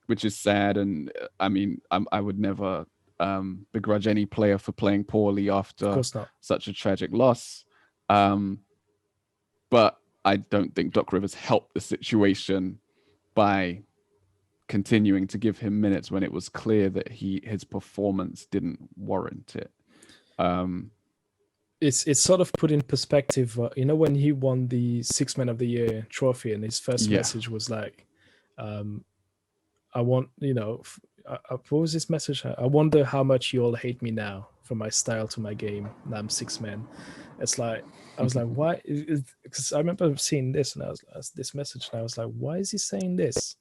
which is sad. And I mean, I would never begrudge any player for playing poorly after such a tragic loss. But I don't think Doc Rivers helped the situation by continuing to give him minutes when it was clear that his performance didn't warrant it. It's sort of put in perspective, when he won the Sixth Man of the Year trophy, and his first message was like, I want, what was his message? I wonder how much you all hate me now for my style to my game. And I'm six man. It's like, I was like, why? Because I remember seeing this, and I was this message, and I was like, why is he saying this?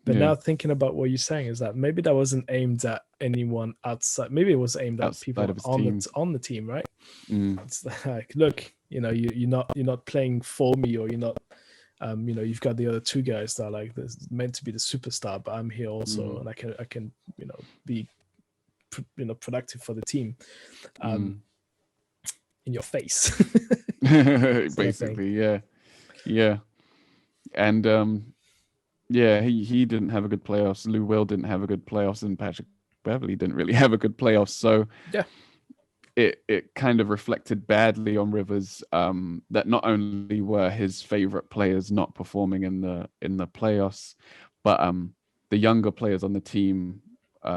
But now thinking about what you're saying is that maybe that wasn't aimed at anyone outside. Maybe it was aimed at people on the team, right? It's like, look, you're not playing for me, or you're not, you've got the other two guys that are like meant to be the superstar, but I'm here also, and I can be productive for the team. In your face. Basically, yeah. And he didn't have a good playoffs. Lou Will didn't have a good playoffs, and Patrick Beverly didn't really have a good playoffs. So it kind of reflected badly on Rivers, that not only were his favorite players not performing in the playoffs, but the younger players on the team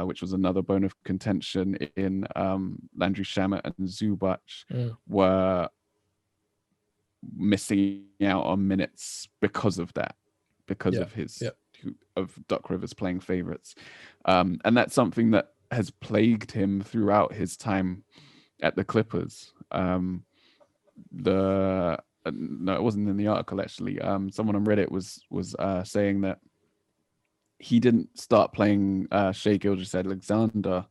which was another bone of contention in Landry Shamet and Zubac, were missing out on minutes because of that, because of Doc Rivers playing favorites. And that's something that has plagued him throughout his time at the Clippers. No, it wasn't in the article actually. Someone on Reddit was saying that he didn't start playing Shai Gilgeous-Alexander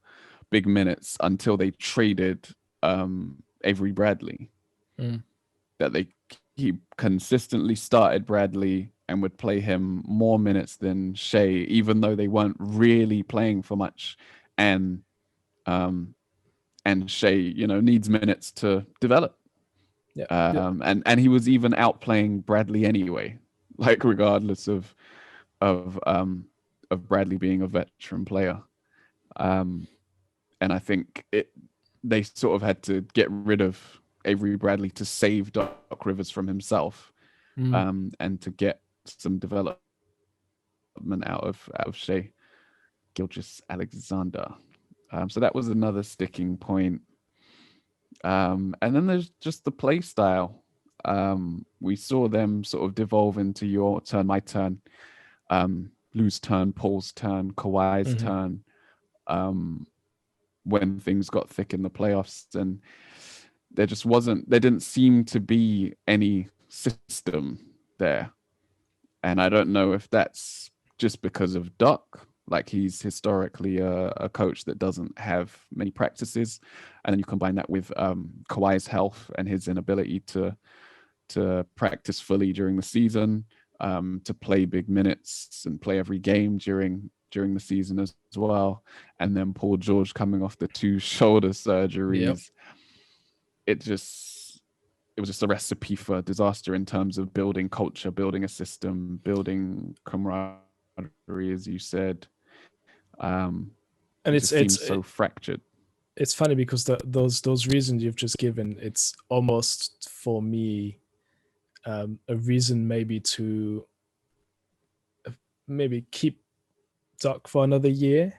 big minutes until they traded Avery Bradley. That he consistently started Bradley and would play him more minutes than Shai, even though they weren't really playing for much. And Shai, needs minutes to develop. And he was even outplaying Bradley anyway, like regardless of Bradley being a veteran player. And I think they sort of had to get rid of Avery Bradley to save Doc Rivers from himself, and to get some development out of Shai Gilgeous-Alexander. So that was another sticking point. And then there's just the play style. We saw them sort of devolve into your turn, my turn, Lou's turn, Paul's turn, Kawhi's turn, when things got thick in the playoffs, and there didn't seem to be any system there. And I don't know if that's just because of Doc, like he's historically a coach that doesn't have many practices, and then you combine that with Kawhi's health and his inability to practice fully during the season, to play big minutes and play every game during the season as well, and then Paul George coming off the 2 shoulder surgeries. It was just a recipe for disaster in terms of building culture, building a system, building camaraderie, as you said. And it seems so fractured. It's funny because those reasons you've just given, it's almost for me a reason maybe to maybe keep Doc for another year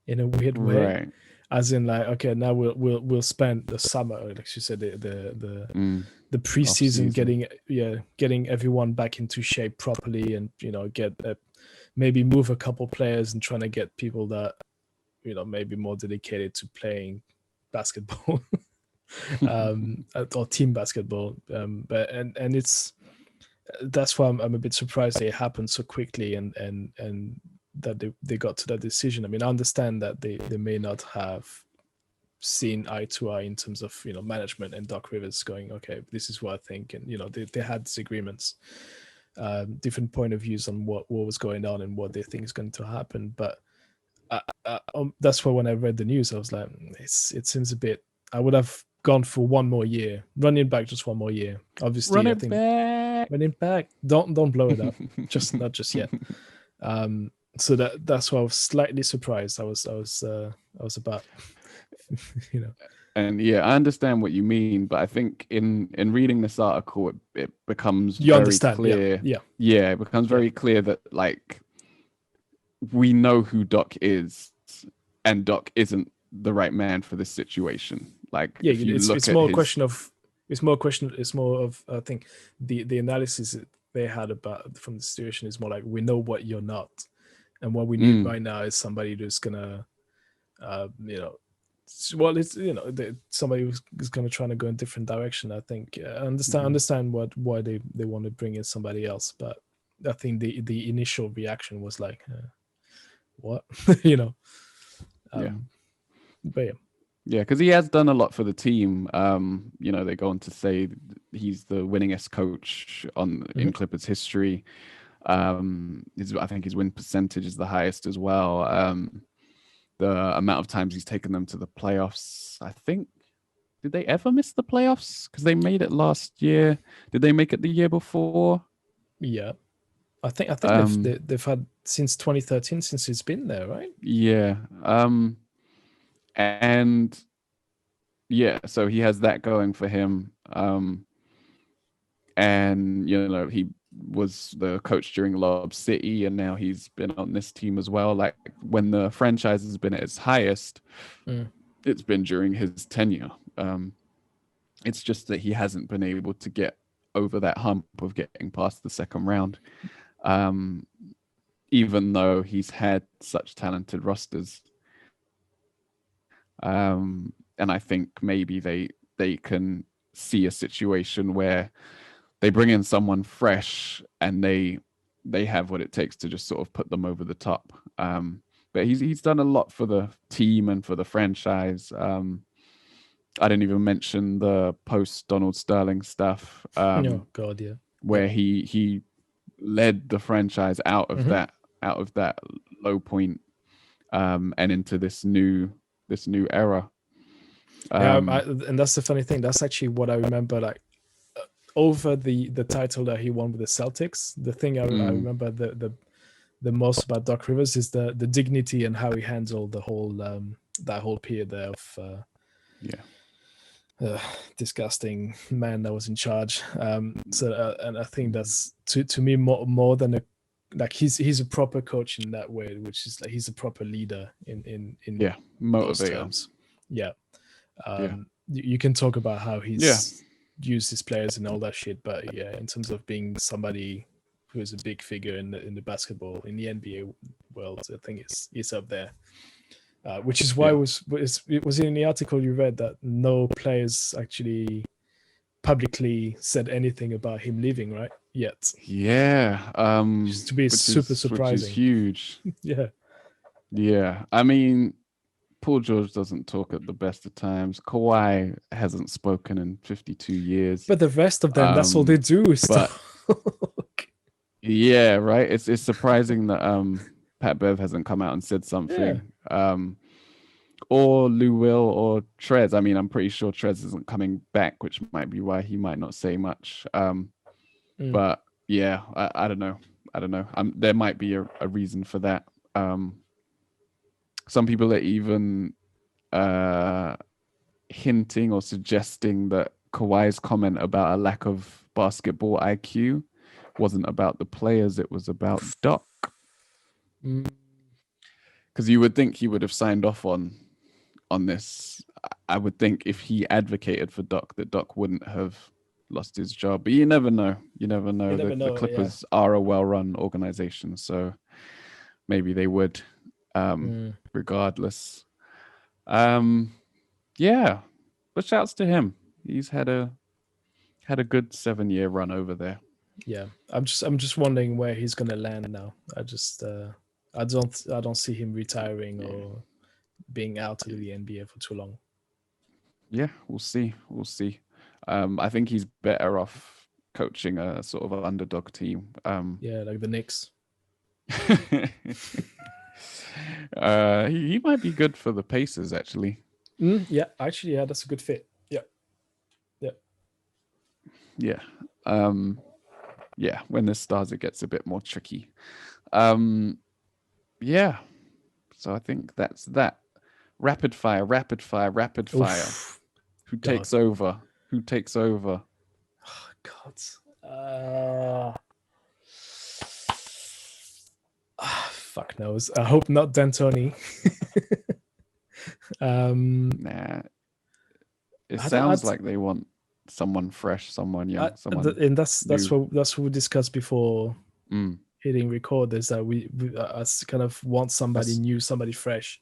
in a weird way. Right. As in, like, okay, now we'll spend the summer, like you said, the preseason getting everyone back into shape properly, and get maybe move a couple players and trying to get people that maybe more dedicated to playing basketball, or team basketball. But it's that's why I'm a bit surprised it happened so quickly, and that they got to that decision. I mean, I understand that they may not have seen eye to eye in terms of management and Doc Rivers going, okay, this is what I think, and they had disagreements, different point of views on what was going on and what they think is going to happen. But that's why when I read the news, I was like, it seems a bit. I would have gone for one more year, running back just one more year. Obviously, running back. Don't blow it up, not just yet. So that's why I was slightly surprised. I was about, And yeah, I understand what you mean, but I think in reading this article, it becomes very clear. Yeah, it becomes very clear that, like, we know who Doc is, and Doc isn't the right man for this situation. Like, it's more of I think the analysis they had about from the situation is more like, we know what you're not, and what we need right now is somebody who's gonna, somebody who's gonna try to go in a different direction. I think I understand why they want to bring in somebody else, but I think the initial reaction was like, what, but yeah, because he has done a lot for the team. They go on to say he's the winningest coach in Clippers history. I think his win percentage is the highest as well. The amount of times he's taken them to the playoffs, I think, did they ever miss the playoffs? Because they made it last year. Did they make it the year before? Yeah, I think they've had since 2013, since he's been there, right? Yeah. And yeah, so he has that going for him. And he was the coach during Lob City, and now he's been on this team as well. Like when the franchise has been at its highest, it's been during his tenure. It's just that he hasn't been able to get over that hump of getting past the second round, even though he's had such talented rosters. And I think maybe they can see a situation where they bring in someone fresh and they have what it takes to just sort of put them over the top. But he's done a lot for the team and for the franchise. I didn't even mention the post Donald Sterling stuff. Oh God, yeah. Where he led the franchise out of that low point, and into this new era. And that's the funny thing. That's actually what I remember. Like over the title that he won with the Celtics, the thing I remember the most about Doc Rivers is the dignity and how he handled the whole that whole period there of disgusting man that was in charge. And I think that's to me more than a, like he's a proper coach in that way, which is like he's a proper leader in those terms. You can talk about how he's used his players and all that shit, but in terms of being somebody who is a big figure in the basketball, in the NBA world, I think it's up there. Which is why it was in the article you read that no players actually publicly said anything about him leaving, right? Yet. Yeah. Just to be super surprising. Which is huge. Yeah. Yeah. I mean, Paul George doesn't talk at the best of times. Kawhi hasn't spoken in 52 years. But the rest of them, that's all they do is talk. Yeah, right. It's surprising that Pat Bev hasn't come out and said something. Or Lou Will or Trez. I mean, I'm pretty sure Trez isn't coming back, which might be why he might not say much. But yeah, I don't know. There might be a reason for that. Some people are even hinting or suggesting that Kawhi's comment about a lack of basketball IQ wasn't about the players, it was about Doc. Because you would think he would have signed off on this. I would think if he advocated for Doc, that Doc wouldn't have lost his job. But you never know. The Clippers are a well-run organization, so maybe they would, regardless. Yeah, but shouts to him. He's had a good 7-year run over there. Yeah, I'm just wondering where he's gonna land now. I don't see him retiring or being out of the NBA for too long. Yeah, we'll see. I think he's better off coaching a sort of an underdog team. Like the Knicks. He might be good for the Pacers, actually. That's a good fit. When this starts, it gets a bit more tricky. So I think that's that. Rapid fire. Oof. Who takes over? Oh, God. Fuck knows. I hope not D'Antoni. Nah. It sounds like they want someone fresh, someone young, someone. And that's what we discussed before hitting record. Is that we kind of want somebody new, somebody fresh.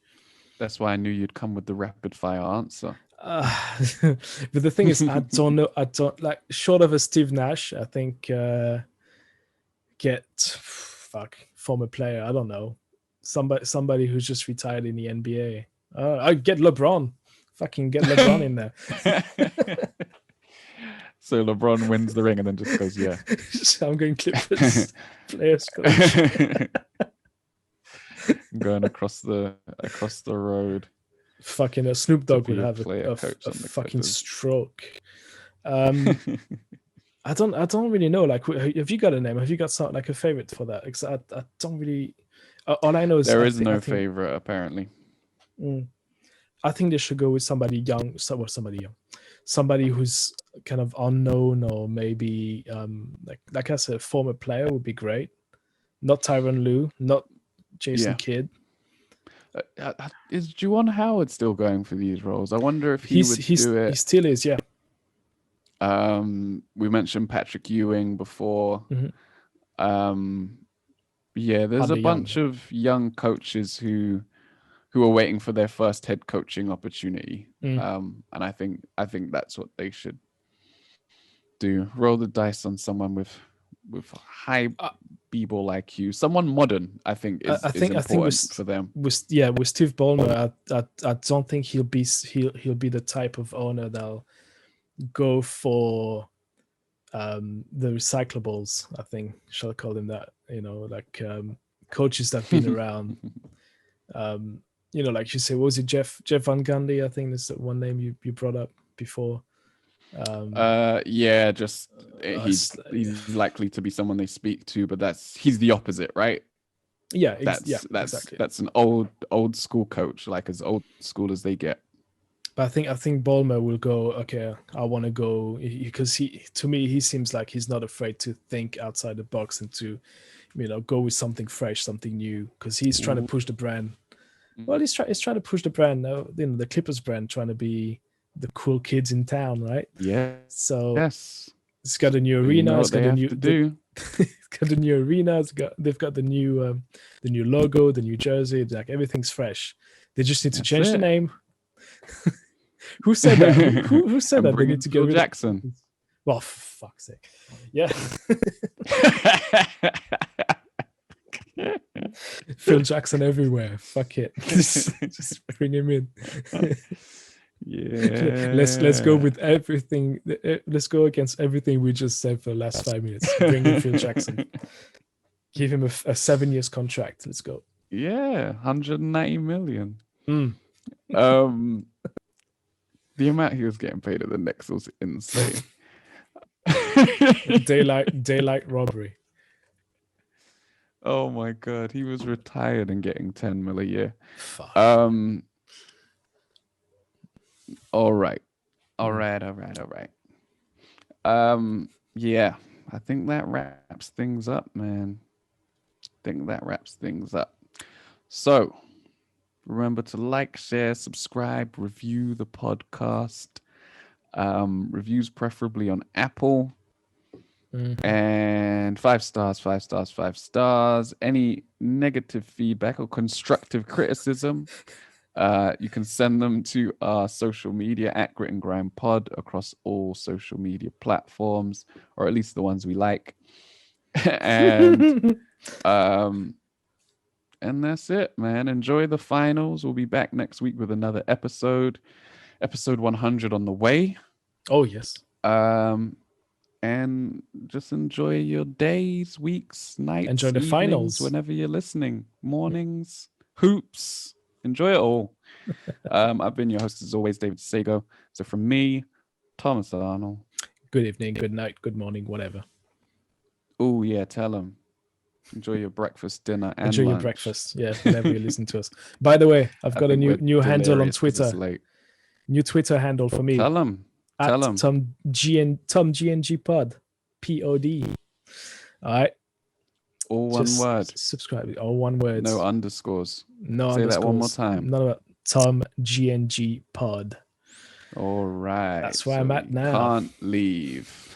That's why I knew you'd come with the rapid fire answer. But the thing is, I don't know. I don't like short of a Steve Nash. I think former player. I don't know, somebody who's just retired in the NBA. I get LeBron. Fucking get LeBron in there. So LeBron wins the ring and then just goes, yeah. So I'm going Clippers players coach. Going across the road. Fucking Snoop Dogg would have a fucking stroke. I don't really know. Like, have you got a name? Have you got something like a favorite for that? Because I don't really. All I know is there is no favorite apparently. I think they should go with somebody young. Somebody young. somebody who's kind of unknown, or maybe like I said, former player would be great. Not Tyronn Lue, not Jason Yeah. Kidd. Is Juwan Howard still going for these roles? I wonder if he He's would do he it. still is, yeah. We mentioned Patrick Ewing before. Mhm. Yeah, there's a Hunter Young. bunch of young coaches who are waiting for their first head coaching opportunity. And I think that's what they should do. Roll the dice on someone with high b-ball IQ, someone modern. I think is important for them. With Steve Ballmer, I don't think he'll be the type of owner that'll go for the recyclables. I think, shall I call them that? Like coaches that've been around. Like you say, what was it, Jeff Van Gundy? I think that's the one name you brought up before. Yeah, just he's likely to be someone they speak to, but he's the opposite, right? Yeah, exactly. That's an old school coach, like as old school as they get. But I think Ballmer will go, okay, I want to go, because to me he seems like he's not afraid to think outside the box and to go with something fresh, something new, because he's trying to push the brand. Well, he's trying to push the brand, the Clippers brand, trying to be the cool kids in town, right? Yeah. So yes, it's got a new arena. It's got a new it's got the new arena. They've got the new logo, the new jersey. Like everything's fresh. They just need to change the name. Who said that? Who said that? They need to get rid Jackson. Of... Well, for fuck's sake. Yeah. Phil Jackson everywhere. Fuck it. Just bring him in. Yeah. Let's go with everything. Let's go against everything we just said for the last 5 minutes. Bring in Phil Jackson. Give him a 7 years contract. Let's go. Yeah, 190 million. The amount he was getting paid at the Knicks was insane. Daylight robbery. Oh my god, he was retired and getting 10 mil a year. Fuck. All right. Yeah, I think that wraps things up, man. So remember to like, share, subscribe, review the podcast. Reviews preferably on Apple. And 5 stars. Any negative feedback or constructive criticism, you can send them to our social media at Grit and Grime Pod across all social media platforms, or at least the ones we like. And that's it, man. Enjoy the finals. We'll be back next week with another episode 100 on the way. Oh yes. And just enjoy your days, weeks, nights, enjoy the evenings, finals whenever you're listening, mornings, hoops, enjoy it all. I've been your host as always, David Sago. So from me, Thomas Arnold. Good evening, good night, good morning, whatever. Oh yeah, tell them. Enjoy your breakfast, dinner, and enjoy lunch. Your breakfast. Yeah, whenever you listen to us. By the way, I've got a new handle on Twitter. New Twitter handle for me. Tell them. Tom GNG Pod. POD. All right. All one word. Subscribe. All one word. No underscores. No Say underscores. that one more time. None about Tom GNG Pod. All right. That's where I'm at now. Can't leave.